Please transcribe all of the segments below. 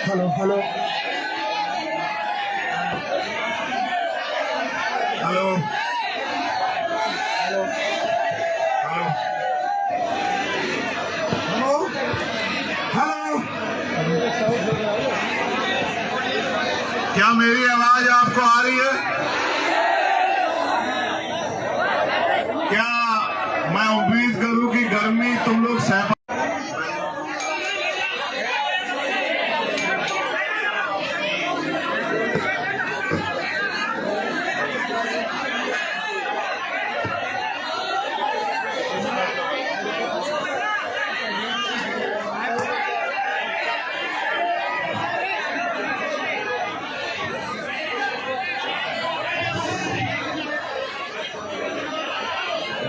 Hello hello hello hello hello hello hello, क्या मेरी आवाज आपको आ रही है? क्या मैं उम्मीद करूं कि गर्मी तुम लोग सह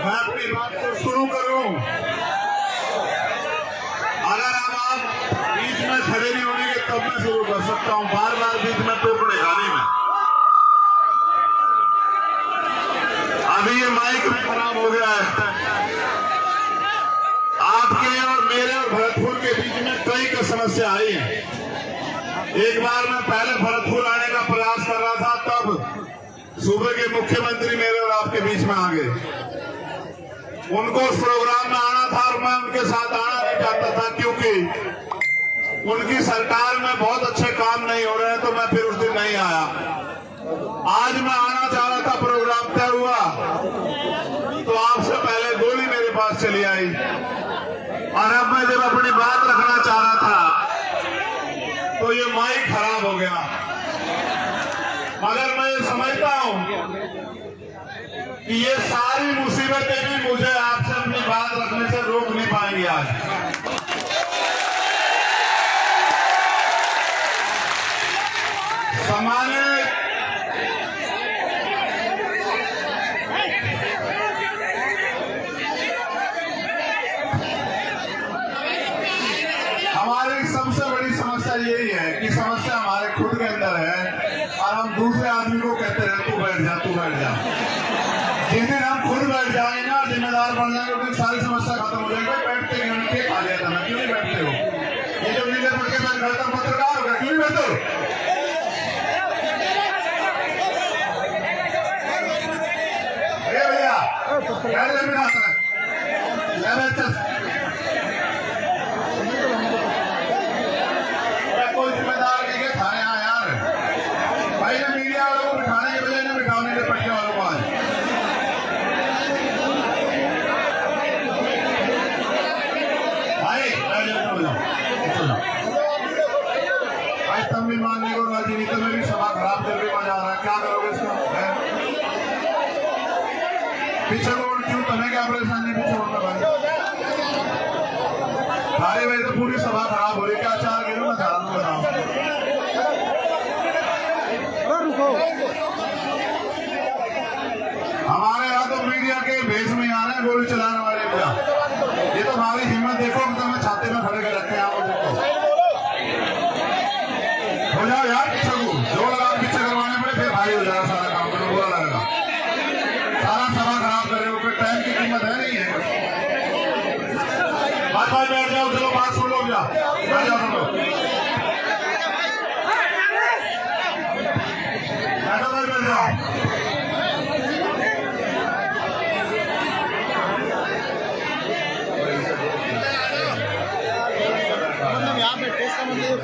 मैं अपनी बात को शुरू करूं। अगर अब आप बीच में खड़े नहीं होंगे तब मैं शुरू कर सकता हूं। बार बार बीच में टोकने गाने में अभी ये माइक खराब हो गया है। आपके और मेरे और भरतपुर के बीच में कई समस्या आई है। एक बार मैं पहले भरतपुर आने का प्रयास कर रहा था, तब सूबे के मुख्यमंत्री मेरे और आपके बीच में आ गए। उनको उस प्रोग्राम में आना था और मैं उनके साथ आना नहीं चाहता था, क्योंकि उनकी सरकार में बहुत अच्छे काम नहीं हो रहे हैं, तो मैं फिर उस दिन नहीं आया। आज मैं आना चाह रहा था, प्रोग्राम तय हुआ तो आपसे पहले गोली मेरे पास चली आई, और अब मैं जब अपनी बात रखना चाह रहा था तो ये माइक खराब हो गया। मगर मैं ये समझता हूं कि ये सारी मुसीबतें भी मुझे आपसे अपनी बात रखने से रोक नहीं पाएंगी। आज सामान्य हमारी सबसे बड़ी समस्या यही है कि समस्या हमारे खुद के अंदर है, और हम दूसरे आदमी को कहते हैं तू बैठ जा, तू बैठ जा। जिस दिन हम खुद बैठ जाएंगे ना, जिम्मेदार बन जाएंगे, उस दिन सारी समस्या खत्म हो जाएगी। बैठते हैं खा लिया था मैं, क्यों नहीं बैठते हो? ये जो नीले पढ़ के मैं घर तक पत्रकार हो गया, क्यों नहीं बैठते हो? अरे भैया कोई जिम्मेदार नहीं है थाने आ यार भाई ने मीडिया वालों को बिठाने के बजाय बिठाने के पट्टे वालों को आज भाई तब भी मानने को राजनीति में भी सभा खराब करके मजा आ रहा है। क्या करोगे इसका? पीछे रोड क्यों? तुम्हें क्या परेशानी? पीछे रोड में भाई सारे वजह तो पूरी सभा खराब हो रही। क्या चार गिरो मैं ध्यान को बताऊं। हमारे यहाँ तो मीडिया के भेष में आ रहे हैं गोली चलाने वाले भैया। ये तो हमारी हिम्मत देखो, तो मैं छाते में खड़े कर रखे हैं। आप देखो हो जाओ यार पीछे को, जो लगा पीछे करवाने पड़े फिर भारी हो जाएगा सारा काम, करो बुरा लगेगा। सारा सभा खराब कर रहे हो, फिर टाइम की कीमत है नहीं है। बात बात बैठ जाओ, चलो बात सुन लो भैया, बैठ जाओ तुम लोग, बैठो भाई बैठ जाओ। यहाँ पे टेस्ट का मतलब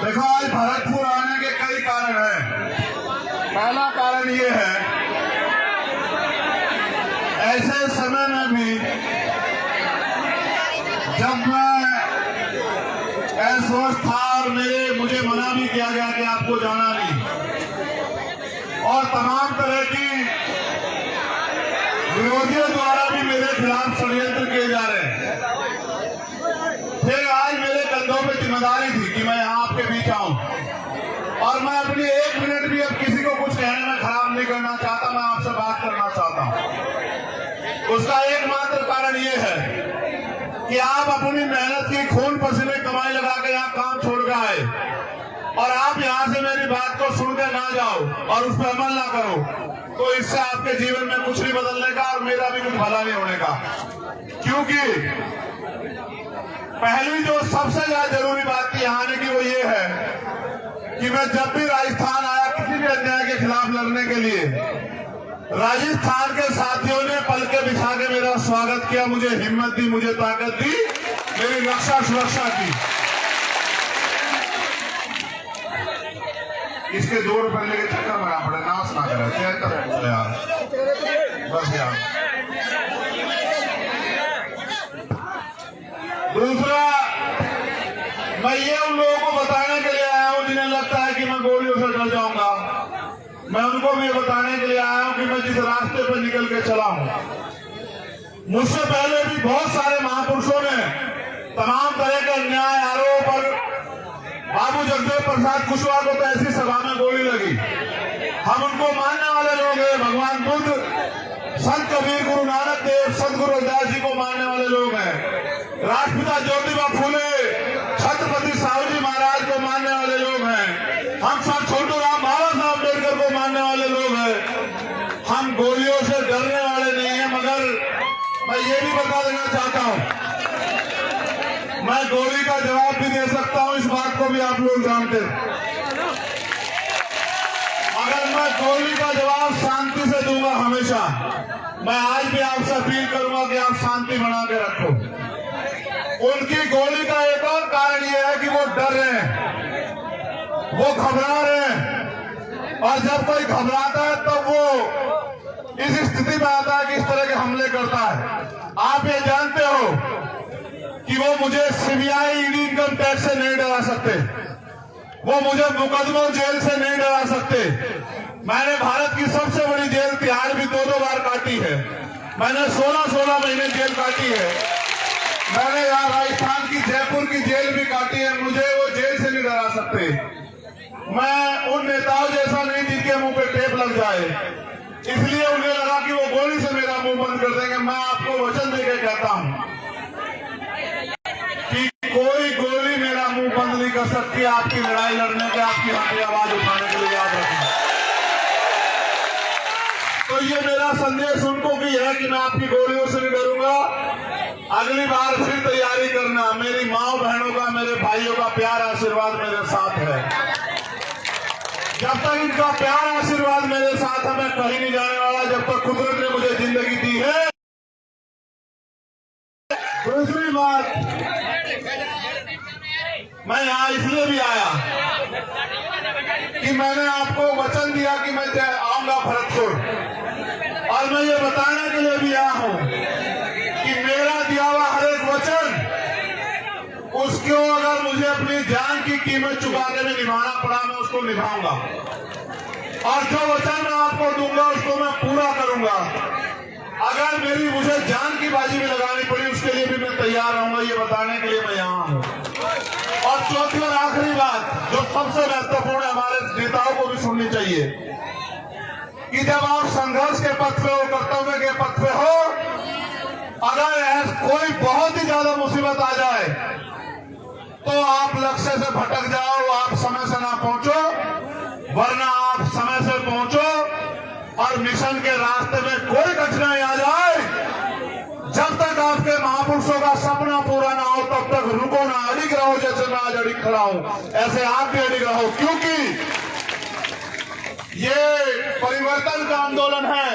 देखो, आज भरतपुर आने के कई कारण हैं। पहला कारण ये है, ऐसे समय में भी जब मैं अस्वस्थ था और मुझे मना भी किया गया कि आपको जाना नहीं, और तमाम तरह की विरोधियों द्वारा भी मेरे खिलाफ षड्यंत्र किए जा रहे हैं, फिर आज मेरे कंधों पे जिम्मेदारी थी कि मैं यहाँ आपके बीच आऊं, और मैं अपनी एक मिनट भी अब किसी को कुछ कहने में खराब नहीं करना चाहता। मैं आपसे बात करना चाहता हूं। उसका एकमात्र कारण ये है कि आप अपनी मेहनत की खून पसीने कमाई लगा के यहाँ काम छोड़ के आए, और आप यहाँ से मेरी बात को सुन के ना जाओ और उस पर अमल ना करो, तो इससे आपके जीवन में कुछ नहीं बदलने का और मेरा भी कुछ भला नहीं होने का। क्योंकि पहली जो सबसे ज्यादा जरूरी बात थी आने की वो ये है कि मैं जब भी राजस्थान आया किसी भी अन्याय के खिलाफ लड़ने के लिए, राजस्थान के साथियों ने पलके बिछा के मेरा स्वागत किया, मुझे हिम्मत दी, मुझे ताकत दी, मेरी रक्षा सुरक्षा की। इसके 2 रुपए लेके चक्कर बना पड़े, नाश ना करे, चल यार, बस यार। दूसरा, मैं ये उन लोगों को बताने के लिए आया हूं जिन्हें लगता है कि मैं गोलियों से डर जाऊंगा। मैं उनको भी बताने के लिए आया हूं कि मैं जिस रास्ते पर निकल के चला हूं, मुझसे पहले भी बहुत सारे महापुरुषों ने तमाम तरह के अन्याय आरोप पर बाबू जगदेव प्रसाद कुशवाहा को तो ऐसी सभा में गोली लगी। हम उनको मानने वाले लोग हैं, भगवान बुद्ध, संत कबीर, गुरु नानक देव, संत गुरु रविदास जी को मानने वाले लोग हैं। राष्ट्रपिता ज्योतिबा फूले, छत्रपति साहू जी महाराज को मानने वाले लोग हैं। हम सब छोटू राम बाबा साहब अम्बेडकर को मानने वाले लोग हैं। हम गोलियों से डरने वाले नहीं हैं, मगर मैं ये भी बता देना चाहता हूं, मैं गोली का जवाब भी दे सकता हूं, इस बात को भी आप लोग जानते हैं। मगर मैं गोली का जवाब शांति से दूंगा हमेशा। मैं आज भी आपसे अपील करूंगा कि आप शांति बना के रखो। उनकी गोली का एक और कारण यह है कि वो डर रहे हैं, वो घबरा रहे हैं, और जब कोई घबराता है तब वो इस स्थिति में आता है कि इस तरह के हमले करता है। आप ये जानते हो कि वो मुझे सीबीआई, ईडी, इनकम टैक्स से नहीं डरा सकते, वो मुझे मुकदमों जेल से नहीं डरा सकते। मैंने भारत की सबसे बड़ी जेल तिहाड़ भी 2-2 बार काटी है। मैंने 16-16 महीने जेल काटी है। मैंने यहाँ राजस्थान की जयपुर की जेल भी काटी है। मुझे वो जेल से नहीं डरा सकते। मैं उन नेताओं जैसा नहीं जिनके मुंह पे टेप लग जाए, इसलिए उन्हें लगा कि वो गोली से मेरा मुंह बंद कर देंगे। मैं आपको वचन देकर कहता हूं कि कोई गोली मेरा मुंह बंद नहीं कर सकती आपकी लड़ाई लड़ने के, आपकी हमारी आवाज उठाने के लिए। याद रखना। तो ये मेरा संदेश उनको भी है कि मैं आपकी गोलियों से नहीं डरूंगा। अगली बार फिर तैयारी करना। मेरी माँ बहनों का, मेरे भाइयों का प्यार आशीर्वाद मेरे साथ है। जब तक इनका प्यार आशीर्वाद मेरे साथ है, मैं कहीं नहीं जाने वाला, जब तक कुदरत ने मुझे जिंदगी दी है। दूसरी बात, मैं यहाँ इसलिए भी आया कि मैंने आपको वचन दिया कि मैं आऊंगा भरतपुर, और मैं ये बताने के लिए भी आया हूं कि मेरा दिया हुआ हर एक वचन, उसको अगर मुझे अपनी जान की कीमत चुका के भी निभाना पड़ा, मैं उसको निभाऊंगा। और जो वचन मैं आपको दूंगा उसको मैं पूरा करूंगा। अगर मुझे जान की बाजी भी लगानी पड़ी, उसके लिए भी मैं तैयार रहूंगा। ये बताने के लिए मैं यहाँ हूँ। और चौथी और आखिरी बात जो सबसे महत्वपूर्ण है, हमारे नेताओं को भी सुननी चाहिए, कि जब आप संघर्ष के पथ पे हो, कर्तव्य के पथ पे हो, अगर कोई बहुत ही ज्यादा मुसीबत आ जाए तो आप लक्ष्य से भटक जाओ, आप समय से ना पहुंचो, वरना आप समय से पहुंचो और मिशन के रास्ते में कोई कठिनाई आ जाए, जब तक आपके महापुरुषों का सपना पूरा ना हो तब तक रुको ना, अडिग रहो। जैसे मैं आज अडिग खड़ा हूं, ऐसे आप भी अडिग रहो, क्योंकि ये परिवर्तन का आंदोलन है,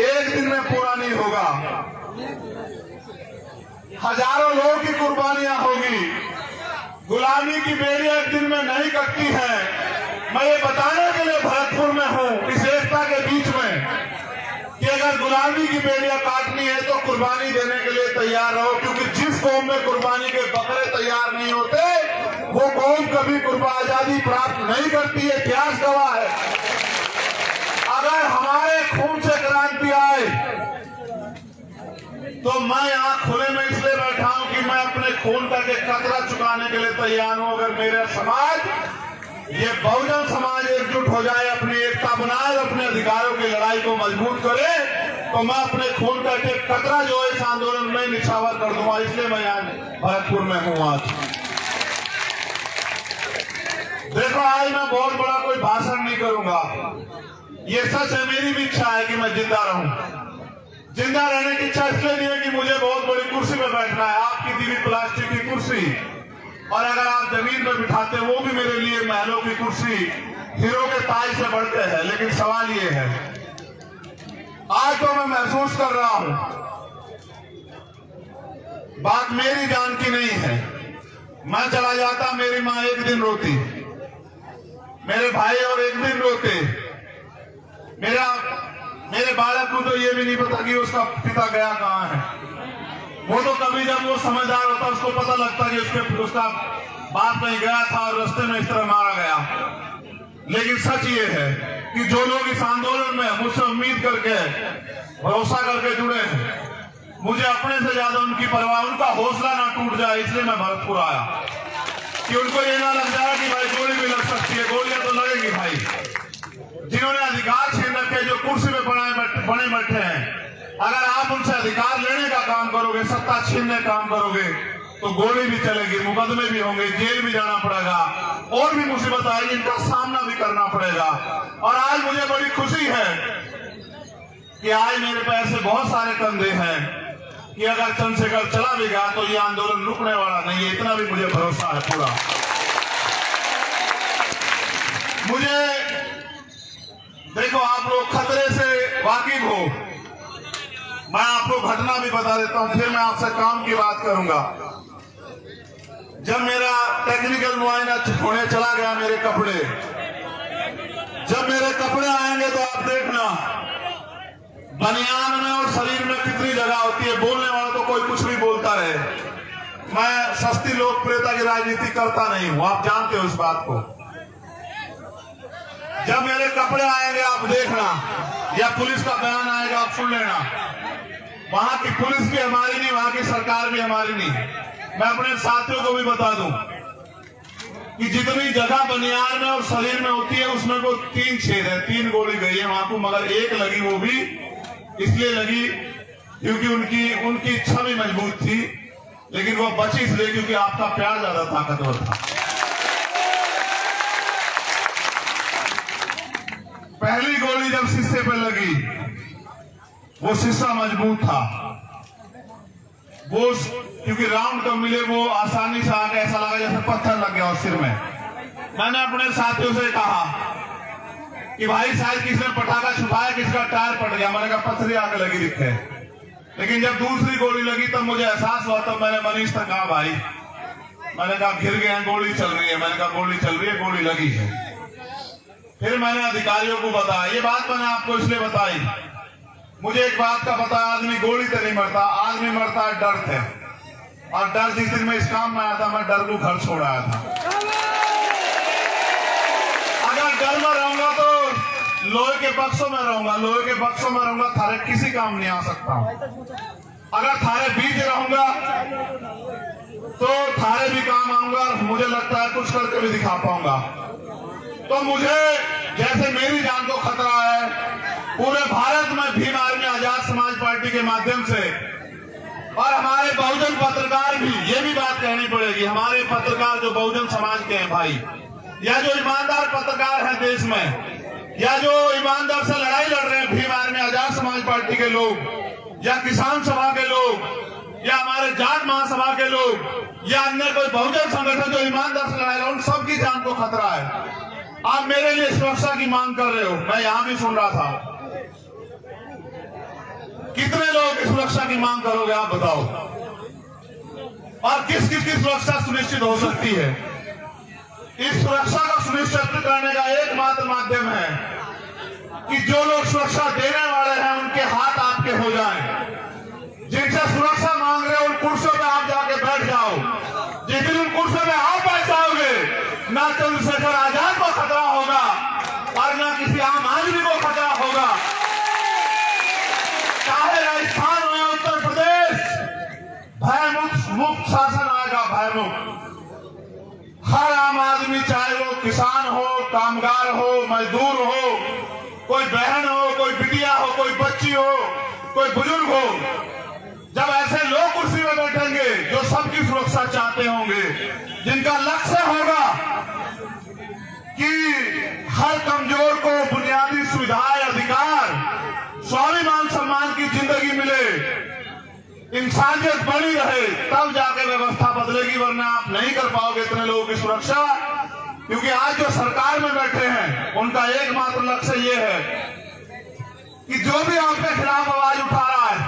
एक दिन में पूरा नहीं होगा। हजारों लोगों की कुर्बानियां होगी। गुलामी की बेड़ी एक दिन में नहीं कटती है। मैं ये बताने के लिए भरतपुर में हूं, इस एकता के बीच में, कि अगर गुलामी की बेड़ियां काटनी है तो कुर्बानी देने के लिए तैयार रहो। क्योंकि जिस कौम में कुर्बानी के बकरे तैयार नहीं होते, वो कौम कभी आजादी प्राप्त नहीं करती है। इतिहास गवाह है। अगर हमारे खून से क्रांति आए तो मैं यहाँ खुले में इसलिए बैठा हूं कि मैं अपने खून का एक कतरा चुकाने के लिए तैयार हूं। अगर मेरा समाज, ये बहुजन समाज एकजुट हो जाए, अपनी एकता बनाए, अपने अधिकारों की लड़ाई को मजबूत करे, तो मैं अपने खून का एक कतरा जो है इस आंदोलन में निछावर कर दूंगा। इसलिए मैं यहाँ भरतपुर में हूँ आज। देखो आज मैं बहुत बड़ा कोई भाषण नहीं करूंगा। ये सच है, मेरी भी इच्छा है कि मैं जिंदा रहूं। जिंदा रहने की इच्छा इसलिए नहीं है कि मुझे बहुत बड़ी कुर्सी पे बैठना है, आपकी दी हुई प्लास्टिक की कुर्सी, और अगर आप जमीन पर बिठाते वो भी मेरे लिए महलों की कुर्सी, हीरो के ताज से बढ़ के है। लेकिन सवाल ये है, आज तो मैं महसूस कर रहा हूं बात मेरी जान की नहीं है। मैं चला जाता, मेरी माँ एक दिन रोती, मेरे भाई और एक दिन रोते, मेरे बालक को तो ये भी नहीं पता कि उसका पिता गया कहाँ है। वो तो कभी जब वो समझदार होता उसको पता लगता कि उसका बाप नहीं गया था और रास्ते में इस तरह मारा गया। लेकिन सच ये है कि जो लोग इस आंदोलन में मुझसे उम्मीद करके, भरोसा करके जुड़े हैं, मुझे अपने से ज्यादा उनकी परवाह, उनका हौसला ना टूट जाए, इसलिए मैं भरतपुर आया कि उनको ये ना लग जाए कि भाई गोली भी लग सकती है। गोलियां तो लगेगी भाई। जिन्होंने अधिकार छीन रखे, जो कुर्सी पे बने बैठे हैं, अगर आप उनसे अधिकार लेने का काम करोगे, सत्ता छीनने का काम करोगे, तो गोली भी चलेगी, मुकदमे भी होंगे, जेल भी जाना पड़ेगा, और भी मुसीबत आएगी, इनका सामना भी करना पड़ेगा। और आज मुझे बड़ी खुशी है कि आज मेरे पे ऐसे बहुत सारे कंधे हैं कि अगर चंद्रशेखर चला भी गया तो ये आंदोलन रुकने वाला नहीं है, इतना भी मुझे भरोसा है पूरा। मुझे देखो, आप लोग खतरे से वाकिफ हो, मैं आपको घटना भी बता देता हूं, फिर मैं आपसे काम की बात करूंगा। जब मेरा टेक्निकल मुआयना होने चला गया, मेरे कपड़े, जब मेरे कपड़े आएंगे तो आप देखना बनियान में और शरीर में कितनी जगह होती है। बोलने वाला तो कोई कुछ भी बोलता रहे, मैं सस्ती लोकप्रियता की राजनीति करता नहीं हूं, आप जानते हो इस बात को। जब मेरे कपड़े आएंगे आप देखना, या पुलिस का बयान आएगा आप सुन लेना, वहां की पुलिस भी हमारी नहीं, वहां की सरकार भी हमारी नहीं। मैं अपने साथियों को भी बता दूं कि जितनी जगह बनियान में और शरीर में होती है उसमें को 3 छेद है, 3 गोली गई है वहां को, मगर एक लगी, वो भी इसलिए लगी क्योंकि उनकी इच्छा भी मजबूत थी, लेकिन वो बची इसलिए क्योंकि आपका प्यार ज्यादा ताकतवर था। पहली गोली जब शीशे पे लगी, वो शीशा मजबूत था, वो क्योंकि राउंड कब मिले वो आसानी से आके ऐसा लगा जैसे पत्थर लग गया उस सिर में। मैंने अपने साथियों से कहा कि भाई शायद किसने पटाखा छुपाया, किसका टायर पड़ गया, मैंने कहा पत्थर आके लगी दिखे। लेकिन जब दूसरी गोली लगी तब मुझे एहसास हुआ, तब मैंने मनीष से कहा भाई, मैंने कहा घिर गए हैं, गोली चल रही है, मैंने कहा गोली चल रही है, गोली लगी है। फिर मैंने अधिकारियों को बताया, ये बात मैंने आपको इसलिए बताई, मुझे एक बात का पता है, आदमी गोली से नहीं मरता, आदमी मरता है डर से। और डर जिस दिन मैं इस काम में आया था, मैं डर को घर छोड़ आया था। अगर डर में रहूंगा तो लोहे के बक्सों में रहूंगा, लोहे के बक्सों में रहूंगा, थारे किसी काम नहीं आ सकता। अगर थारे बीच रहूंगा तो थारे भी काम आऊंगा, मुझे लगता है कुछ करके भी दिखा पाऊंगा। तो मुझे जैसे मेरी जान को खतरा है, पूरे भारत में भीम आर्मी आजाद समाज पार्टी के माध्यम से, और हमारे बहुजन पत्रकार भी, ये भी बात कहनी पड़ेगी, हमारे पत्रकार जो बहुजन समाज के हैं भाई, या जो ईमानदार पत्रकार हैं देश में, या जो ईमानदार से लड़ाई लड़ रहे हैं, भीम आर्मी आजाद समाज पार्टी के लोग, या किसान सभा के लोग, या हमारे जाट महासभा के लोग, या अन्य कोई बहुजन संगठन जो ईमानदार से लड़ाई लड़, उन सबकी जान को खतरा है। आप मेरे लिए सुरक्षा की मांग कर रहे हो, मैं यहां भी सुन रहा था। कितने लोग इस सुरक्षा की मांग करोगे आप बताओ, और किस किस की सुरक्षा सुनिश्चित हो सकती है? इस सुरक्षा को सुनिश्चित करने का एकमात्र माध्यम है कि जो लोग सुरक्षा देने वाले हैं उनके हाथ आपके हो जाएं। जिनसे सुरक्षा मांग रहे हो उन कुर्सियों पे आप जाके बैठ जाओ। जिस दिन उन कुर्सियों पे आप बैठ जाओगे, ना चंद्रशेखर आजाद को खतरा होगा और ना किसी आम आदमी को खतरा होगा। चाहे राजस्थान हो या उत्तर प्रदेश, भयमुक्त शासन आएगा, भयमुक्त। हर आम आदमी, चाहे वो किसान हो, कामगार हो, मजदूर हो, कोई बहन हो, कोई बिटिया हो, कोई बच्ची हो, कोई बुजुर्ग हो, जब ऐसे लोग कुर्सी में बैठेंगे जो सबकी सुरक्षा चाहते होंगे, जिनका लक्ष्य होगा कि हर कमजोर को बुनियादी सुविधाएं, अधिकार, स्वाभिमान सम्मान की जिंदगी मिले, इंसानियत बनी रहे, तब जाके व्यवस्था बदलेगी, वरना आप नहीं कर पाओगे इतने लोगों की सुरक्षा। क्योंकि आज जो सरकार में बैठे हैं उनका एकमात्र लक्ष्य ये है कि जो भी आपके खिलाफ आवाज उठा रहा है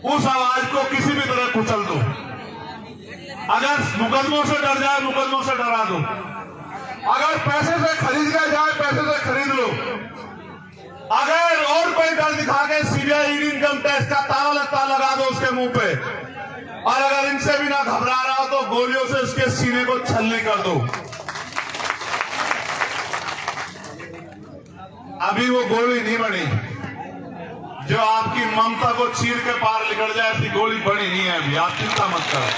उस आवाज को किसी भी तरह कुचल दो। अगर मुकदमों से डर जाए मुकदमों से डरा दो, अगर पैसे से खरीद के जाए पैसे से खरीद लो, अगर और कोई डर दिखा के सीबीआई इनकम टैक्स का ताला लगता लगा दो उसके मुंह पे, और अगर इनसे भी ना घबरा रहा हो तो गोलियों से उसके सीने को छलनी कर दो। अभी वो गोली नहीं बनी जो आपकी ममता को चीर के पार निकल जाए, ऐसी गोली बनी नहीं है अभी, आप चिंता मत करो।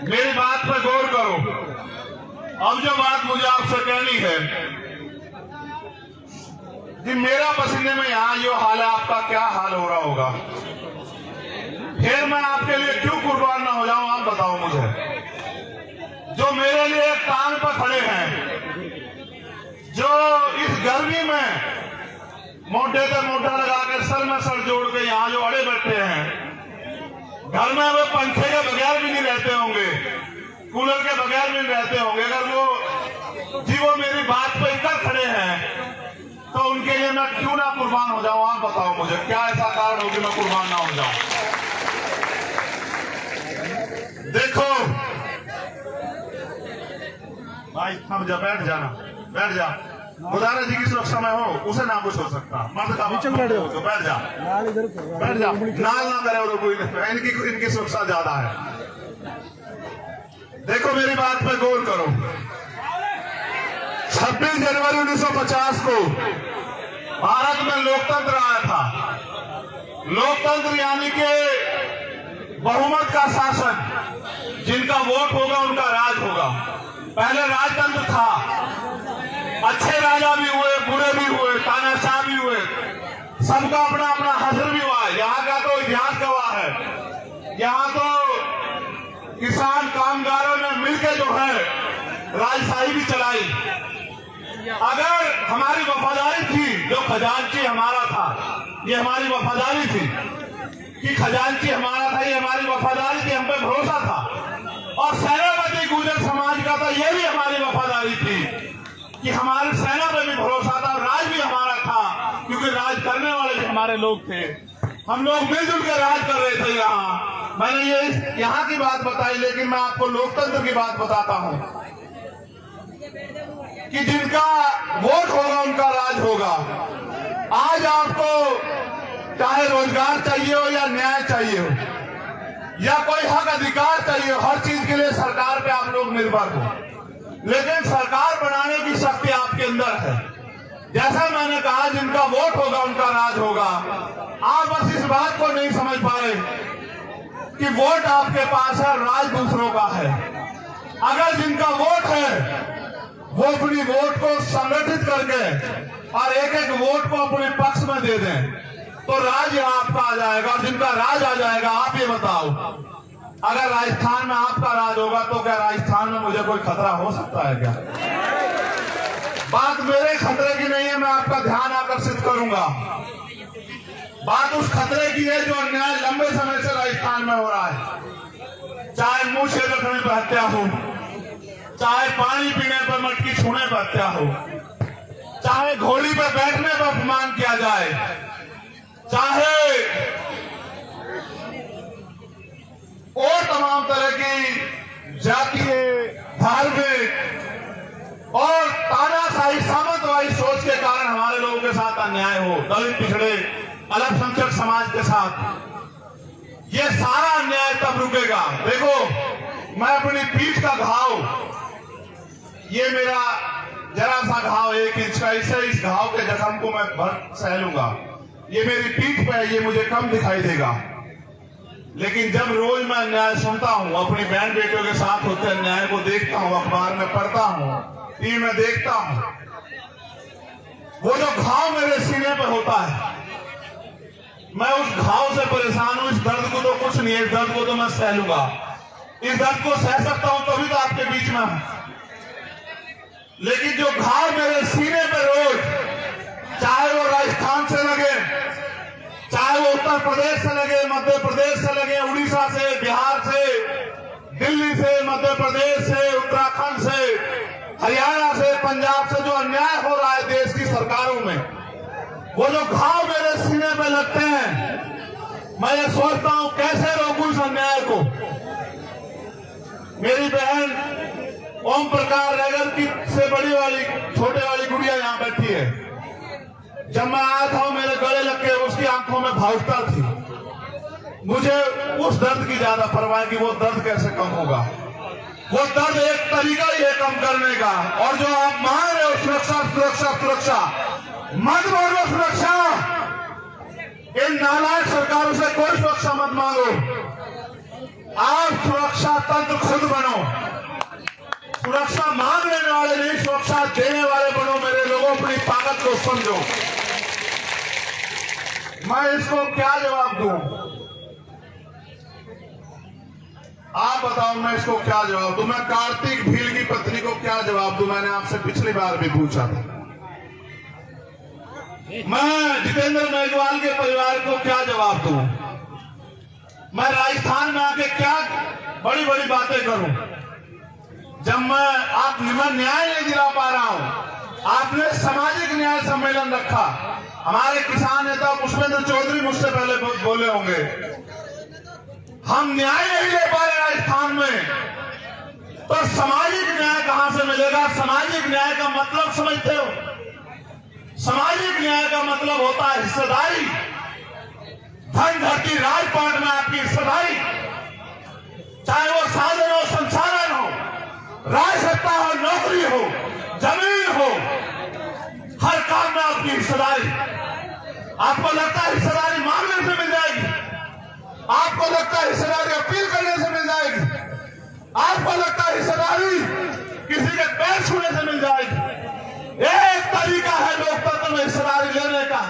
मेरी बात पर गौर करो। अब जो बात मुझे आपसे कहनी है कि मेरा पसीने में यहां जो हाल है, आपका क्या हाल हो रहा होगा। फिर मैं आपके लिए क्यों कुर्बान ना हो जाऊं, आप बताओ मुझे। जो मेरे लिए कान पर खड़े हैं, जो इस गर्मी में मोटे से मोटा लगा के सर में सर जोड़ के यहाँ जो अड़े बैठे हैं, घर में वो पंखे के बगैर भी नहीं रहते होंगे, कूलर के बगैर भी नहीं रहते होंगे, अगर वो मेरी बात पे इकट्ठा खड़े हैं तो उनके लिए मैं क्यों ना कुर्बान हो जाऊं, आप बताओ मुझे। क्या ऐसा कारण हो कि मैं कुर्बान ना हो जाऊं। देखो भाई, थम जा, बैठ जाना, बैठ जा। गुजारा जी की सुरक्षा में हो, उसे ना कुछ हो सकता, मर्द का तो बैठ जा, बैठ जा, नाल ना करे और कोई इनकी सुरक्षा ज्यादा है। देखो मेरी बात पे गौर करो। 26 जनवरी 1950 को भारत में लोकतंत्र आया था। लोकतंत्र यानी कि बहुमत का शासन, जिनका वोट होगा उनका राज होगा। पहले राजतंत्र था, अच्छे राजा भी हुए, बुरे भी हुए, तानाशाह भी हुए, सबका अपना अपना हश्र भी हुआ है। यहाँ का तो इतिहास गवाह है। यहाँ तो किसान कामगारों ने मिलकर जो है राजशाही भी चलाई। अगर हमारी वफादारी थी, जो खजांची हमारा था, ये हमारी वफादारी थी कि खजांची हमारा था, ये हमारी वफादारी थी, हम पे भरोसा था। और सेनापति गुर्जर समाज का था, ये भी हमारी वफादारी थी कि हमारे सेना पे भी भरोसा था, राज भी हमारा था, क्योंकि राज करने वाले भी हमारे लोग थे। हम लोग मिलजुल कर राज कर रहे थे। यहाँ मैंने ये यहाँ की बात बताई, लेकिन मैं आपको लोकतंत्र की बात बताता हूँ कि जिनका वोट होगा उनका राज होगा। आज आपको चाहे रोजगार चाहिए हो या न्याय चाहिए हो या कोई हक अधिकार चाहिए हो, हर चीज के लिए सरकार पे आप लोग निर्भर हो। लेकिन सरकार बनाने की शक्ति आपके अंदर है। जैसा मैंने कहा, जिनका वोट होगा उनका राज होगा। आप बस इस बात को नहीं समझ पा रहे कि वोट आपके पास है, राज दूसरों का है। अगर जिनका वोट है वो अपनी वोट को संगठित करके और एक एक वोट को अपने पक्ष में दे दें तो राज आपका आ जाएगा। और जिनका राज आ जाएगा, आप ये बताओ, अगर राजस्थान में आपका राज होगा तो क्या राजस्थान में मुझे कोई खतरा हो सकता है क्या? बात मेरे खतरे की नहीं है, मैं आपका ध्यान आकर्षित करूंगा। बात उस खतरे की है जो अन्याय लंबे समय से राजस्थान में हो रहा है। चाहे मुंह से रखने पर हत्या हो, चाहे पानी पीने पर, मटकी छूने पर हत्या हो, चाहे घोड़ी पर बैठने पर अपमान किया जाए, चाहे और तमाम तरह की जातीय, धार्मिक और तानाशाही सामंतवादी सोच के कारण हमारे लोगों के साथ अन्याय हो, दलित, पिछड़े, अल्पसंख्यक समाज के साथ, ये सारा अन्याय तब रुकेगा। देखो, मैं अपनी पीठ का घाव, ये मेरा जरा सा घाव 1 इंच का, इससे इस घाव के जख्म को मैं भर सह लूंगा। ये मेरी पीठ पे है, ये मुझे कम दिखाई देगा। लेकिन जब रोज मैं अन्याय सुनता हूँ, अपनी बहन बेटियों के साथ होते अन्याय को देखता हूँ, अखबार में पढ़ता हूँ, टीवी में देखता हूँ, वो जो घाव मेरे सीने पे होता है, मैं उस घाव से परेशान हूँ। इस दर्द को तो कुछ नहीं है, इस दर्द को तो मैं सह लूंगा, इस दर्द को सह सकता हूं तभी तो आपके बीच में हूं। लेकिन जो घाव मेरे सीने पे रोज, चाहे वो राजस्थान से लगे, चाहे वो उत्तर प्रदेश से लगे, मध्य प्रदेश से लगे, उड़ीसा से, बिहार से, दिल्ली से, मध्य प्रदेश से, उत्तराखंड से, हरियाणा से, पंजाब से जो अन्याय हो रहा है देश की सरकारों में, वो जो घाव मेरे सीने पे लगते हैं, मैं ये सोचता हूं कैसे रोकूं इस अन्याय को। मेरी बहन ओम प्रकाश रैगर की से बड़ी वाली छोटे वाली गुड़िया यहाँ बैठी है। जब मैं आया था मेरे गले लग के उसकी आंखों में भावुकता थी। मुझे उस दर्द की ज्यादा परवाह कि वो दर्द कैसे कम होगा। वो दर्द एक तरीका ही है कम करने का। और जो आप मांग रहे हो सुरक्षा सुरक्षा सुरक्षा, मत बोलो सुरक्षा। इन नालायक सरकारों से कोई सुरक्षा मत मांगो। आप सुरक्षा तंत्र खुद बनो। सुरक्षा मांगने वाले नहीं, सुरक्षा देने वाले बनो। मेरे लोगों अपनी ताकत को समझो। मैं इसको क्या जवाब दूं? आप बताओ मैं इसको क्या जवाब दूं? मैं कार्तिक भील की पत्नी को क्या जवाब दूं? मैंने आपसे पिछली बार भी पूछा था। मैं जितेंद्र मेघवाल के परिवार को क्या जवाब दूं? मैं राजस्थान में आके क्या बड़ी बड़ी बातें करूं जब मैं न्याय नहीं दिला पा रहा हूं। आपने सामाजिक न्याय सम्मेलन रखा। हमारे किसान नेता पुष्पेंद्र चौधरी मुझसे पहले बोले होंगे, हम न्याय नहीं ले पा रहे राजस्थान में, तो सामाजिक न्याय कहां से मिलेगा? सामाजिक न्याय का मतलब समझते हो? सामाजिक न्याय का मतलब होता है हिस्सेदारी। धन धरती राजपाट में आपकी हिस्सेदारी, चाहे वो साधन हो, संसाधन हो, राज सत्ता हो, नौकरी हो, जमीन हो, हर काम में आपकी हिस्सेदारी। आपको लगता है हिस्सेदारी मांगने से मिल जाएगी? आपको लगता है हिस्सेदारी अपील करने से मिल जाएगी? आपको लगता है हिस्सेदारी किसी के पैर छूने से मिल जाएगी? एक तरीका है लोकतंत्र में हिस्सेदारी लेने का।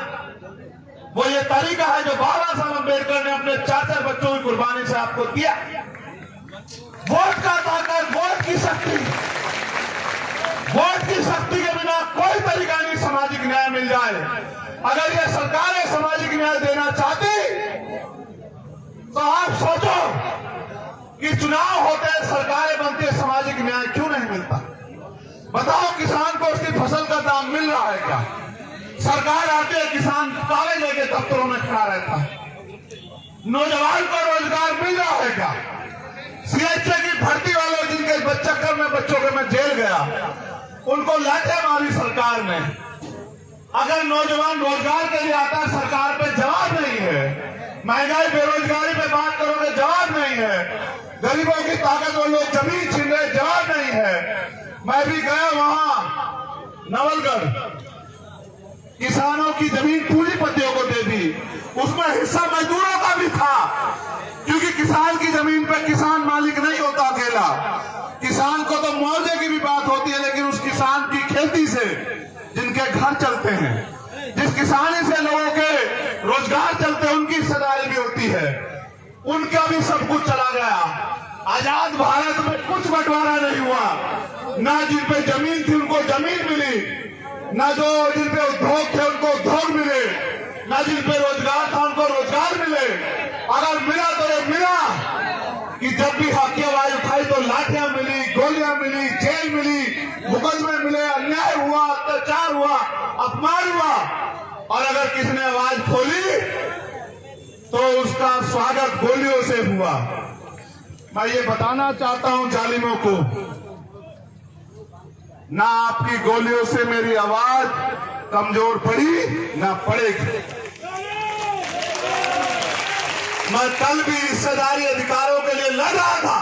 वो ये तरीका है जो बाबा साहब अम्बेडकर ने अपने 4 बच्चों की कुर्बानी से आपको दिया। वोट का ताकत, वोट की शक्ति, वोट की शक्ति के बिना कोई तरीका नहीं सामाजिक न्याय मिल जाए। अगर ये सरकारें सामाजिक न्याय देना चाहती तो आप सोचो कि चुनाव होते हैं, सरकारें बनती है, सामाजिक न्याय क्यों नहीं मिलता? बताओ किसान को उसकी फसल का दाम मिल रहा है क्या? सरकार आती है, किसान कागज लेके दफ्तरों में खड़ा रहता है। नौजवान को रोजगार मिल रहा है क्या? सीएचए की भर्ती वालों जिनके चक्कर में बच्चों के मैं जेल गया, उनको लाठे मारी सरकार ने। अगर नौजवान रोजगार के लिए आता है, सरकार पे जवाब नहीं है। महंगाई बेरोजगारी पे बात करोगे, जवाब नहीं है। गरीबों की ताकत वो लोग जमीन छीन रहे, जवाब नहीं है। मैं भी गया वहां नवलगढ़, किसानों की जमीन पूंजीपतियों को दे दी। उसमें हिस्सा मजदूरों का भी था, क्योंकि किसान की जमीन पे किसान मालिक नहीं होता अकेला। किसान को तो मुआवजे की भी बात होती है, लेकिन उस किसान की खेती से जिनके घर चलते हैं, जिस किसानी से लोगों के रोजगार चलते हैं, उनकी हिस्सेदारी भी होती है। उनका भी सब कुछ चला गया। आजाद भारत में कुछ बंटवारा नहीं हुआ। ना जिन पे जमीन थी उनको जमीन मिली, ना जो जिन पे उद्योग थे उनको उद्योग मिले, ना जिन पे रोजगार था उनको रोजगार मिले। अगर मिला तो ये मिला कि जब भी हक की आवाज उठाई तो लाठियां मिली, गोलियां मिली, जेल मिली, मुकदमे मिले, अन्याय हुआ, अत्याचार हुआ, अपमान हुआ। और अगर किसी ने आवाज खोली तो उसका स्वागत गोलियों से हुआ। मैं ये बताना चाहता हूं जालिमों को, ना आपकी गोलियों से मेरी आवाज कमजोर पड़ी, ना पड़ेगी। मैं कल भी हिस्सेदारी अधिकारों के लिए लड़ रहा था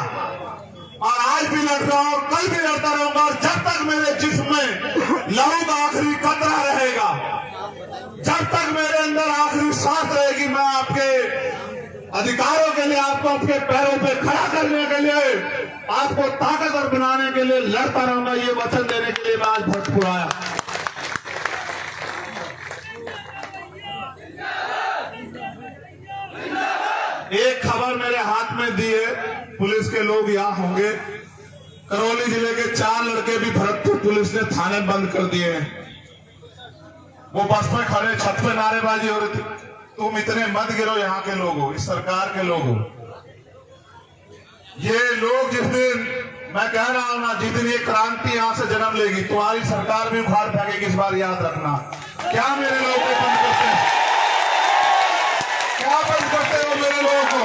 और आज भी लड़ रहा हूं, कल भी लड़ता रहूंगा। और जब तक मेरे जिस्म में लहू का आखिरी कतरा रहेगा, जब तक मेरे अंदर आखिरी सांस रहेगी, मैं आपके अधिकारों के लिए, आपको आपके पैरों पे खड़ा करने के लिए, आपको ताकतवर बनाने के लिए लड़ता रहूंगा। ये वचन देने के लिए मैं आज भरतपुर आया। एक खबर मेरे हाथ में दी है पुलिस के लोग लोग यहाँ होंगे। करौली जिले के 4 लड़के भी भरतपुर पुलिस ने थाने बंद कर दिए हैं। वो बस पे खड़े छत पे नारेबाजी हो रही थी, तुम इतने मत गिरो, यहाँ के लोग हो, इस सरकार के लोग हो। ये लोग जिस दिन, मैं कह रहा हूं ना, जिस दिन ये क्रांति यहां से जन्म लेगी, तुम्हारी सरकार भी उखाड़ फेंकेगी। इस बार याद रखना। क्या मेरे लोगों को बंद करते हैं? क्या बंद करते हो मेरे लोगों को?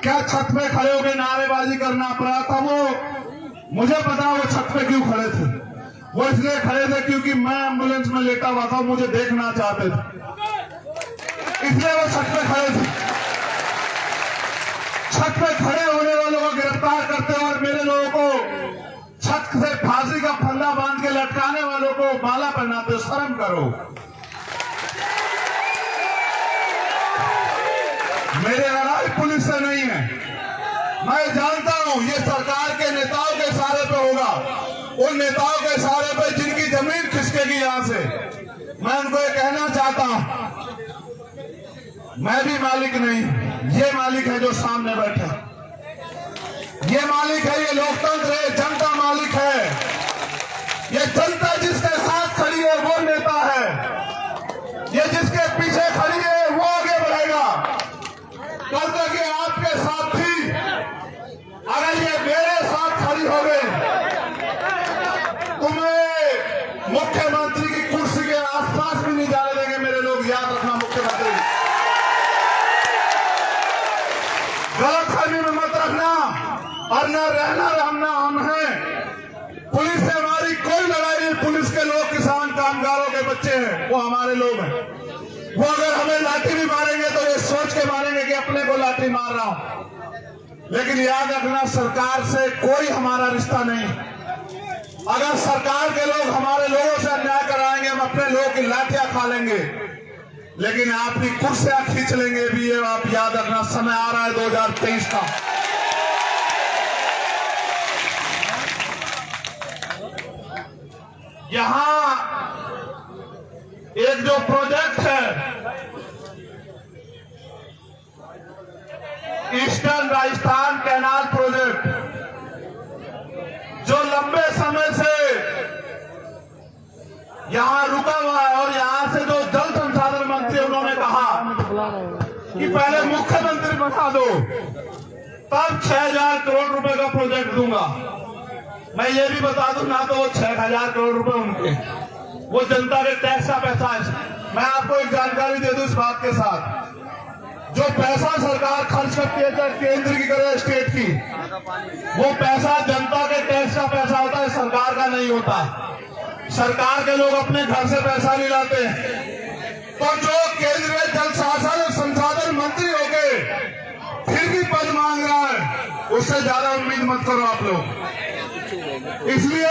क्या छत पे खड़े होकर नारेबाजी करना अपराध था? वो मुझे पता, वो छत पे क्यों खड़े थे। वो इसलिए खड़े थे क्योंकि मैं एम्बुलेंस में लेटा हुआ था, मुझे देखना चाहते थे, इसलिए वो छत पे खड़े थे। छत पे खड़े होने वालों को गिरफ्तार करते हैं और मेरे लोगों को छत से फांसी का फंदा बांध के लटकाने वालों को माला पहनाते। शर्म करो। मेरे लड़ाई पुलिस से नहीं है। मैं जानता हूं ये सरकार के नेताओं के सहारे पे होगा, उन नेताओं के सहारे पे जिनकी जमीन खिसकेगी यहां से। मैं उनको ये कहना चाहता हूं, मैं भी मालिक नहीं, ये मालिक है जो सामने बैठे। ये मालिक है, ये लोकतंत्र है, जनता मालिक है। ये जनता जिसके साथ खड़ी है वो नेता है। ये जिसके पीछे खड़ी है वो आगे बढ़ेगा। कल तक ये आपके साथ थी, अगर ये मेरे साथ खड़ी हो गई, तुम्हें मुख्यमंत्री की कुर्सी के आसपास भी नहीं जाने देंगे मेरे लोग। याद रखना, मुख्यमंत्री गलतफहमी में मत रखना। और न रहना हम हैं। पुलिस से हमारी कोई लड़ाई नहीं। पुलिस के लोग किसान कामगारों के बच्चे हैं, वो हमारे लोग हैं। वो अगर हमें लाठी भी मारेंगे तो ये सोच के मारेंगे कि अपने को लाठी मार रहा हूं। लेकिन याद रखना, सरकार से कोई हमारा रिश्ता नहीं। अगर सरकार के लोग हमारे लोगों से अन्याय कराएंगे, हम अपने लोगों की लाठियां खा लेंगे, लेकिन आपकी कुर्सियां खींच लेंगे भी। ये आप याद रखना। समय आ रहा है 2023 का। यहां एक जो प्रोजेक्ट है, ईस्टर्न राजस्थान कैनाल प्रोजेक्ट, जो लंबे समय से यहां रुका हुआ है, और यहां से जो जल संसाधन मंत्री उन्होंने कहा कि पहले मुख्यमंत्री बता दो, तब 6,000 करोड़ रुपए का प्रोजेक्ट दूंगा। मैं ये भी बता दूं ना, तो वो 6,000 करोड़ रुपए उनके, वो जनता के टैक्स का पैसा है। मैं आपको एक जानकारी दे दूं इस बात के साथ, जो पैसा सरकार खर्च करती है, चाहे केंद्र की करे स्टेट की, वो पैसा जनता के टैक्स का पैसा होता है, सरकार का नहीं होता। सरकार के लोग अपने घर से पैसा नहीं लाते। तो जो केंद्रीय जल संसाधन मंत्री होके फिर भी पद मांग रहा है, उससे ज्यादा उम्मीद मत करो आप लोग। इसलिए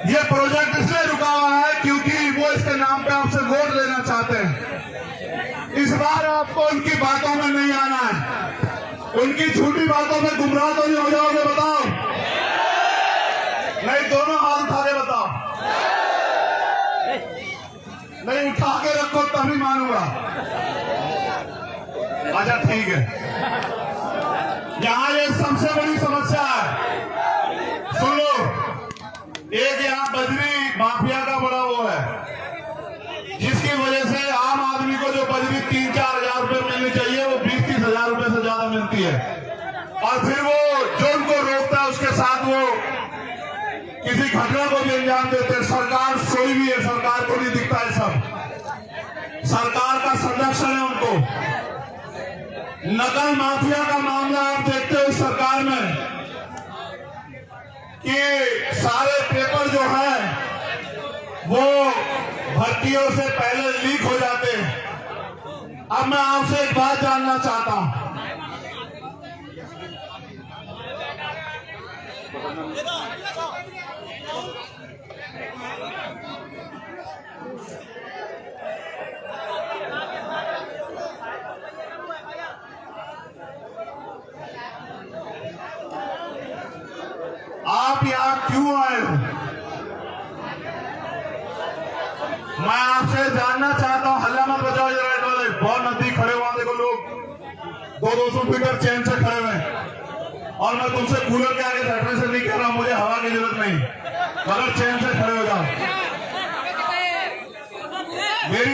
ये प्रोजेक्ट इसलिए रुका हुआ है क्योंकि वो इसके नाम पे आपसे वोट लेना चाहते हैं। इस बार आपको उनकी बातों में नहीं आना है। उनकी झूठी बातों में गुमराह तो नहीं हो जाओगे? बताओ। नहीं, दोनों हाथ उठा के बताओ। नहीं, उठा के रखो तभी मानूंगा। अच्छा ठीक है। यहां ये सबसे बड़ी समस्या है, सुन लो। एक यहाँ बजरी माफिया का बड़ा वो है, जिसकी वजह से आम आदमी को जो बजरी 3-4 हजार रुपए मिलनी चाहिए, वो 20-30 हजार रुपए से ज्यादा मिलती है। और फिर वो जो उनको रोकता है, उसके साथ वो किसी घटना को भी अंजाम देते हैं। सरकार सोई भी है, सरकार को नहीं दिखता है सब। सरकार का संरक्षण है उनको। नकल माफिया का मामला आप देखते हो इस सरकार में, कि सारे पेपर जो है वो भर्तियों से पहले लीक हो जाते हैं। अब मैं आपसे एक बात जानना चाहता हूं, आप यहां क्यों आए हो? मैं आपसे जानना चाहता हूं। हल्ला मत बजाओ, ये राइट वाले बहुत नजदीक खड़े हुआ देखो लोग। फीटर चैन से खड़े हुए, और मैं तुमसे कूलर के आगे बैठने से नहीं कह रहा, मुझे हवा की जरूरत नहीं, मगर चैन से खड़े हो जाओ। मेरे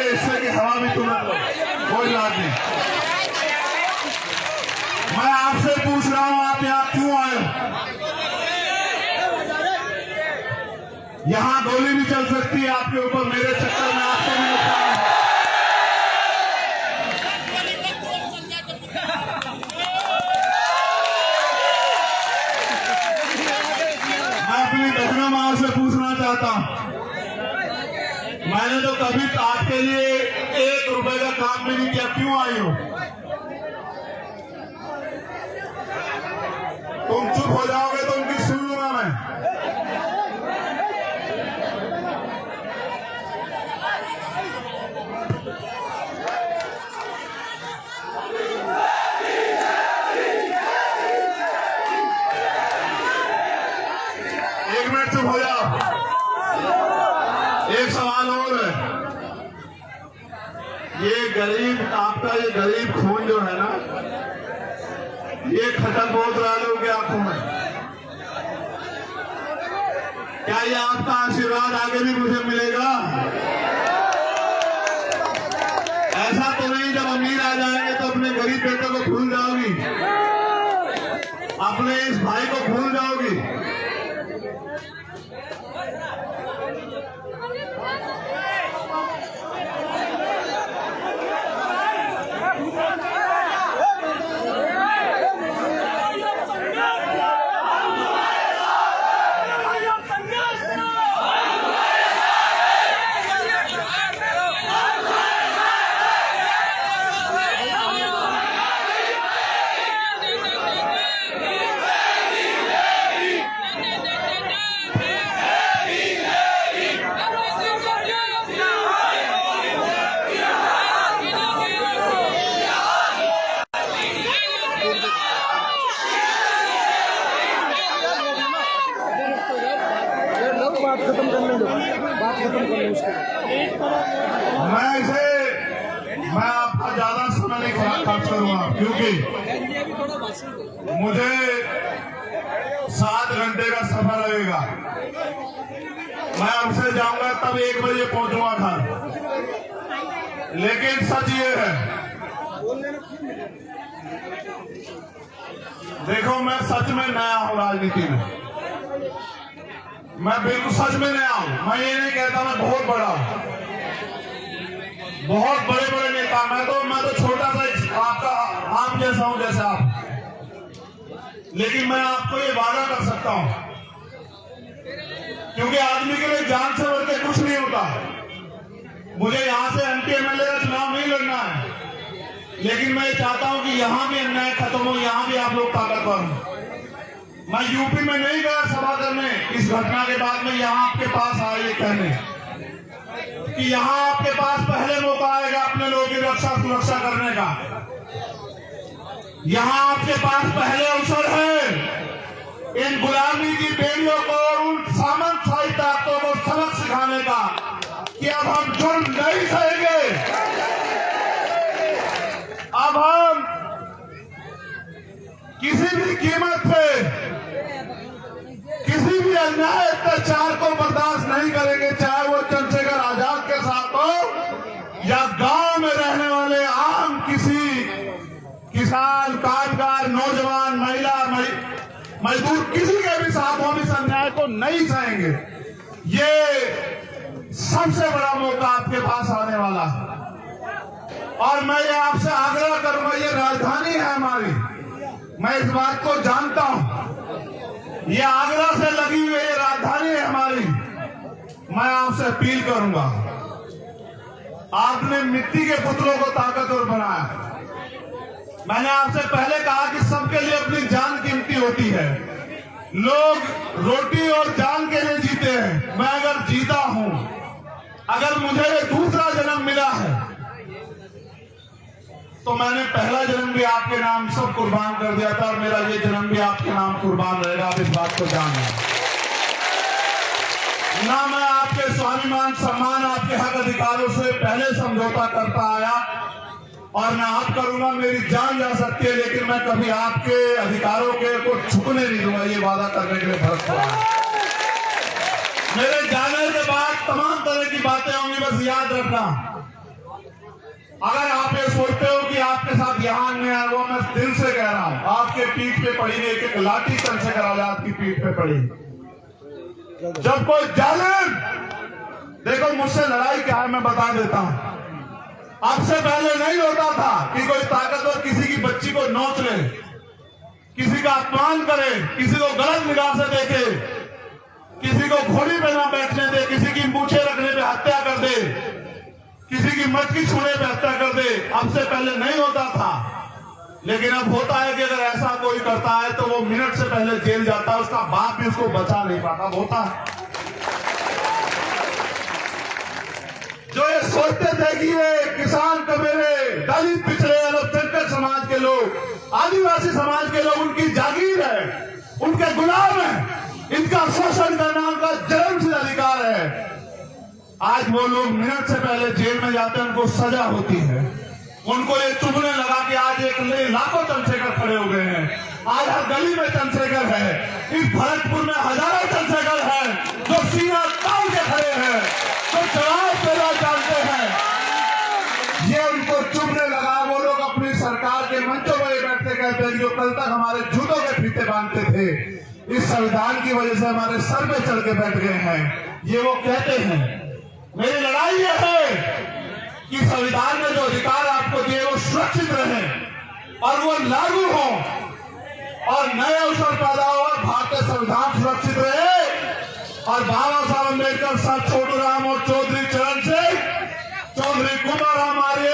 हिस्से की हवा भी तुम लो, कोई बात नहीं। मैं आपसे पूछ रहा हूं, आप यहाँ क्यों आए हो? यहाँ गोली भी चल सकती है आपके ऊपर, मेरे चक्कर में आपको भी नुकसान है। मैं अपनी बहनों माँ से पूछना चाहता हूं, मैंने तो कभी आपके लिए 1 रुपए का काम भी नहीं किया, क्यों आई हो? तुम चुप हो जाओगे तो उनकी सुन लूंगा मैं। एक मिनट चुप हो जाओ। एक सवाल और है, ये गरीब, आपका ये गरीब खून जो है ना, ये खटक बहुत रहा है लोगों की आंखों में। क्या ये आपका आशीर्वाद आगे भी मुझे मिलेगा? ऐसा तो नहीं जब अमीर आ जाएंगे तो अपने गरीब बेटे को भूल जाओगी, अपने इस भाई को भूल जाओगी। बात खत्म करने दो, बात खत्म करने उसके। मैं आपका ज्यादा समय नहीं खर्च करूंगा, क्योंकि मुझे 7 घंटे का सफर लगेगा। मैं अब से जाऊंगा तब 1 बजे पहुंचूंगा घर। लेकिन सच ये है, देखो मैं सच में नया हूं राजनीति में, मैं बिल्कुल सच में नया हूं। मैं ये नहीं कहता मैं बहुत बड़ा हूं, बहुत बड़े बड़े नेता, मैं तो छोटा सा आपका आम जैसा हूं जैसे आप। लेकिन मैं आपको ये वादा कर सकता हूं, क्योंकि आदमी के लिए जान से बढ़ के कुछ नहीं होता। मुझे यहां से एमपी एमएलए का चुनाव नहीं लड़ना है, लेकिन मैं चाहता हूं कि यहां भी अन्याय खत्म हो, यहां भी आप लोग ताकतवर हो। मैं यूपी में नहीं गया सभा करने, इस घटना के बाद में यहां आपके पास आया ये कहने कि यहां आपके पास पहले मौका आएगा अपने लोगों की रक्षा सुरक्षा करने का। यहां आपके पास पहले अवसर है इन गुलामी की बेड़ियों को और उन सामंतशाही ताकतों को सबक सिखाने का कि अब हम जुर्म नहीं सहेंगे, अब हम किसी भी कीमत पे किसी भी अन्याय अत्याचार को बर्दाश्त नहीं करेंगे, चाहे वो चंद्रशेखर आजाद के साथ हो या गांव में रहने वाले आम किसी किसान, कामगार, नौजवान, महिला, मजदूर, किसी के भी साथ हम इस अन्याय को नहीं सहेंगे। ये सबसे बड़ा मौका आपके पास आने वाला है और मैं ये आपसे आग्रह करूंगा, ये राजधानी है हमारी, मैं इस बात को जानता हूं, ये आगरा से लगी हुई ये राजधानी है हमारी। मैं आपसे अपील करूंगा, आपने मिट्टी के पुतलों को ताकतवर बनाया। मैंने आपसे पहले कहा कि सबके लिए अपनी जान कीमती होती है, लोग रोटी और जान के लिए जीते हैं। मैं अगर जीता हूं, अगर मुझे ये दूसरा जन्म मिला है, तो मैंने पहला जन्म भी आपके नाम सब कुर्बान कर दिया था और मेरा ये जन्म भी आपके नाम कुर्बान रहेगा। आप इस बात को जान लें। ना मैं आपके स्वाभिमान सम्मान, आपके हक अधिकारों से पहले समझौता करता आया और मैं आप करूंगा, मेरी जान जा सकती है, लेकिन मैं कभी आपके अधिकारों के को छुपने नहीं दूंगा। ये वादा करने के लिए भरतपुर आया। मेरे जाने के बाद तमाम तरह की बातें होंगी, बस याद रखना। अगर आप ये सोचते हो कि आपके साथ यहाँ अन्याय है, वो मैं दिल से कह रहा हूं, आपके पीठ पे पड़ी नहीं, एक लाठी चंद्रशेखर आजाद की पीठ पे पड़ी। जब कोई जालिम, देखो मुझसे लड़ाई क्या है मैं बता देता हूं। अब से पहले नहीं होता था कि कोई ताकतवर किसी की बच्ची को नोच ले, किसी का अपमान करे, किसी को गलत निगाह से देखे, किसी को घोड़ी पे ना बैठने दे, किसी की मूछें रखने पे हत्या कर दे, किसी की मटकी छूने पे हत्या कर दे। अब से पहले नहीं होता था, लेकिन अब होता है कि अगर ऐसा कोई करता है तो वो मिनट से पहले जेल जाता है, उसका बाप भी उसको बचा नहीं पाता। होता है जो ये सोचते थे कि ये किसान कमेरे, दलित, पिछड़े, अल्पसंख्यक समाज के लोग, आदिवासी समाज के लोग उनकी जागीर है, उनके गुलाम है, इनका शोषण करना उनका जन्मसिद्ध अधिकार है। आज वो लोग मिनट से पहले जेल में जाते हैं, उनको सजा होती है। उनको ये चुभने लगा कि आज एक लाखों चंद्रशेखर खड़े हो गए हैं, आज हर गली में चंद्रशेखर है, इस भरतपुर में हजारों चंद्रशेखर हैं जो सीना तान के खड़े हैं, जो जवाब देना जानते हैं। ये उनको चुभने लगा। वो लोग अपनी सरकार के मंचों में बैठते कहते हैं जो कल तक हमारे जूतों के फीते बांधते थे, इस संविधान की वजह से हमारे सर पे चढ़ के बैठ गए हैं। ये वो कहते हैं। मेरी लड़ाई यह है कि संविधान ने जो अधिकार आपको दिए वो सुरक्षित रहे और वो लागू हो और नए अवसर पैदा हो, भारतीय संविधान सुरक्षित रहे और बाबा साहब अम्बेडकर, सर छोटू राम और चौधरी चरण सिंह, चौधरी कुमाराम आर्य,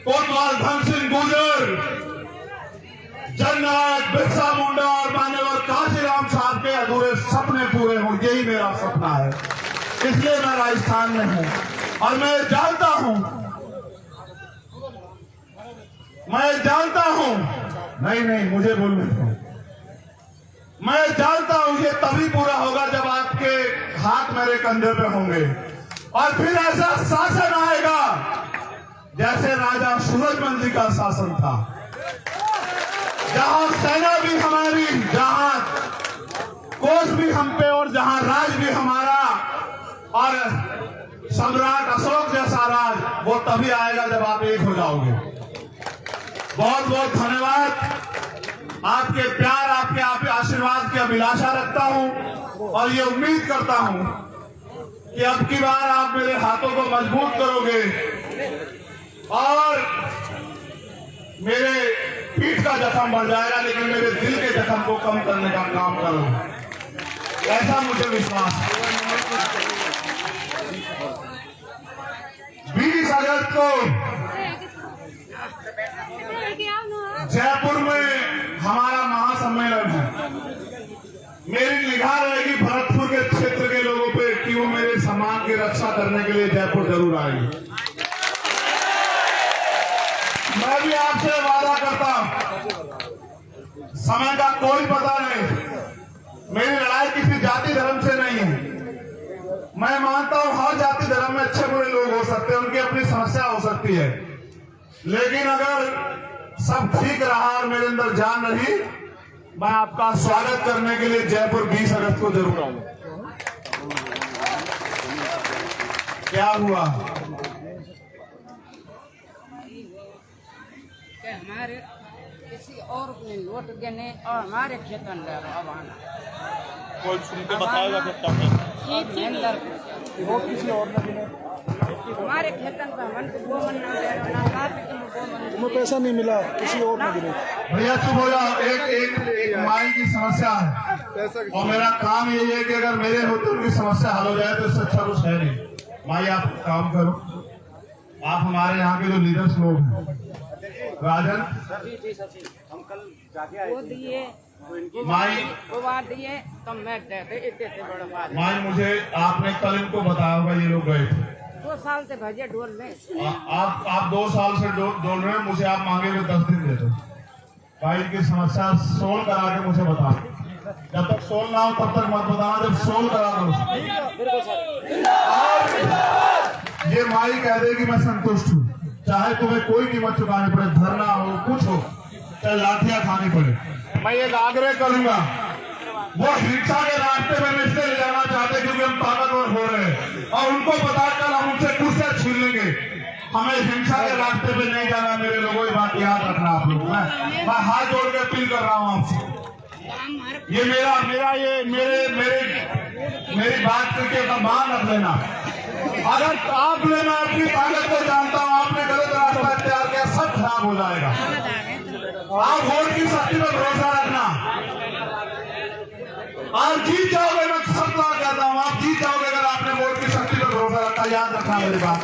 कोतवाल धन सिंह गुर्जर, जननायक बिरसा मुंडा और मान्यवर काशीराम साहब के अधूरे सपने पूरे हों, यही मेरा सपना है। इसलिए मैं राजस्थान में हूं और मैं जानता हूं, नहीं मुझे बोलने दो, मैं जानता हूं ये तभी पूरा होगा जब आपके हाथ मेरे कंधे पे होंगे और फिर ऐसा शासन आएगा जैसे राजा सूरजमल जी का शासन था, जहां सेना भी हमारी, जहां कोष भी हम पे और जहां राज भी हमारा और सम्राट अशोक जैसा राज, वो तभी आएगा जब आप एक हो जाओगे। बहुत बहुत धन्यवाद। आपके प्यार, आपके आशीर्वाद की अभिलाषा रखता हूं और ये उम्मीद करता हूं कि अब की बार आप मेरे हाथों को मजबूत करोगे और मेरे पीठ का जख्म बढ़ जाएगा, लेकिन मेरे दिल के जख्म को कम करने का काम करोगे, ऐसा मुझे विश्वास है। 20 अगस्त को जयपुर में हमारा महासम्मेलन है। मेरी निगाह रहेगी भरतपुर के क्षेत्र के लोगों पे कि वो मेरे सम्मान की रक्षा करने के लिए जयपुर जरूर आएंगे। मैं भी आपसे वादा करता हूं, समय का कोई पता नहीं, मेरी लड़ाई किसी जाति धर्म से नहीं है। मैं मानता हूं हर जाति धर्म में अच्छे बुरे लोग हो सकते हैं, उनकी अपनी समस्या हो सकती है, लेकिन अगर सब ठीक रहा और मेरे अंदर जान रही, मैं आपका स्वागत करने के लिए जयपुर 20 अगस्त को जरूर आऊंगा। क्या हुआ? हमारे किसी और को वोट देने और हमारे खेतन अब आना कोई सुन के बताएगा वो किसी और ने भी हमारे खेतन पर मन को वो मन ना तुम्हें पैसा नहीं मिला, किसी और ने गिरे। भैया चुप हो जाओ। एक माई की समस्या है और मेरा काम यही है कि अगर मेरे होते उनकी समस्या हल हो जाए तो इससे अच्छा कुछ है नहीं। माई आप काम करो, आप हमारे यहाँ के जो लीडर्स लोग हैं, राजन हम कल जाके आए दिए माई दिए तो मैं देते बड़ा बात। माई मुझे आपने कल इनको बताया होगा, ये लोग गए थे 2 साल से भजे ढोल में। आप 2 साल से डोल रहे हैं, मुझे आप मांगे हुए 10 दिन दे दो। भाई की समस्या सोल्व करा के मुझे बता, जब तक सोल्व ना हो तब तक मत बताना, जब सोल्व करा दो। ये माई कह दे कि मैं संतुष्ट हूँ, चाहे तुम्हें कोई कीमत चुकानी पड़े, धरना हो, कुछ हो, चाहे लाठियां खानी पड़े। मैं एक आग्रह करूंगा, वो हिंसा के रास्ते में इसलिए ले जाना चाहते क्योंकि हम ताकतवर हो रहे हैं और उनको पता कल हम उनसे कुर्सियां छीन लेंगे। हमें हिंसा के रास्ते पे नहीं जाना मेरे लोगों, ये बात याद रखना आप लोग। मैं हाथ जोड़ के अपील कर रहा हूँ आपसे, ये मेरी बात करके अपना मान रख लेना। अगर आपने, मैं अपनी ताकत को जानता हूँ, आपने गलत रास्ता इख्तियार किया, सब खराब हो जाएगा। आप वोट की शक्ति पर भरोसा रखना, आप जीत जाओगे। मैं सब बार कहता हूँ, आप जीत जाओगे अगर आपने वोट की शक्ति पर भरोसा रखा। याद रखना मेरी बात।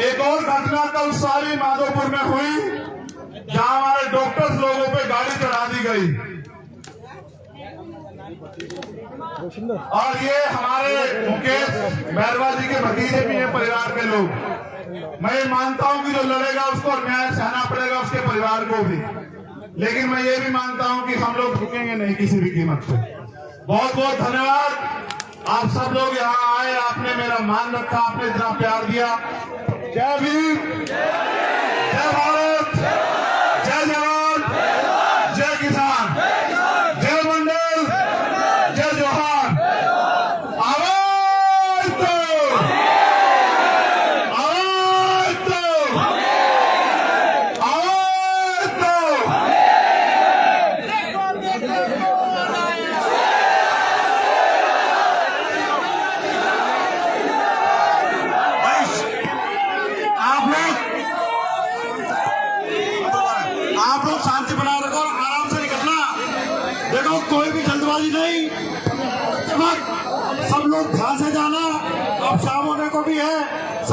एक और घटना कल सारी माधोपुर में हुई, जहां हमारे डॉक्टर्स लोगों पे गाड़ी चढ़ा दी गई और ये हमारे मुकेश बैरवा जी के भतीजे भी हैं, परिवार के लोग। मैं ये मानता हूं कि जो लड़ेगा उसको न्याय सहना पड़ेगा, उसके परिवार को भी। लेकिन मैं ये भी मानता हूं कि हम लोग रुकेंगे नहीं किसी भी कीमत पे। बहुत बहुत धन्यवाद। आप सब लोग यहाँ आए, आपने मेरा मान रखा, आपने इतना प्यार दिया। जय भीम, जय भारत, जय जवान, जय किसान, जय मंडल, जय जोहार। आवाज दो, आवाज दो, आवाज दो। आप लोग शांति बनाए रखो, आराम से निकलना। देखो कोई भी जल्दबाजी नहीं, सब लोग ध्यान से जाना। अब शाम होने को भी है।